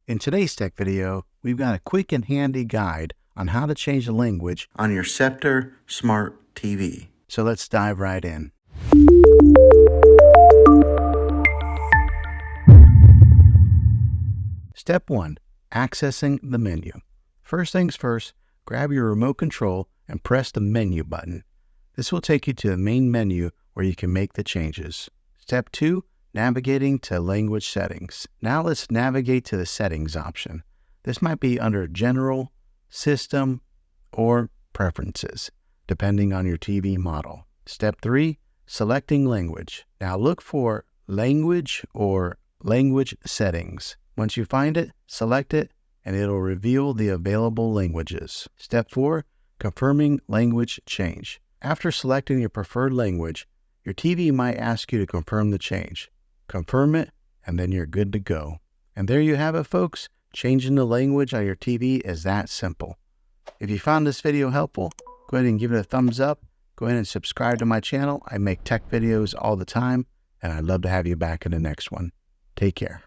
In today's tech video, we've got a quick and handy guide on how to change the language on your Sceptre Smart TV. So let's dive right in. Step 1. Accessing the menu. First things first, grab your remote control and press the menu button. This will take you to the main menu where you can make the changes. Step 2. Navigating to language settings. Now let's navigate to the settings option. This might be under General, System, or Preferences, depending on your TV model. Step 3. Selecting language. Now look for Language or Language Settings. Once you find it, select it, and it'll reveal the available languages. Step 4. Confirming language change. After selecting your preferred language, your TV might ask you to confirm the change. Confirm it, and then you're good to go. And there you have it, folks. Changing the language on your TV is that simple. If you found this video helpful, go ahead and give it a thumbs up. Go ahead and subscribe to my channel. I make tech videos all the time, and I'd love to have you back in the next one. Take care.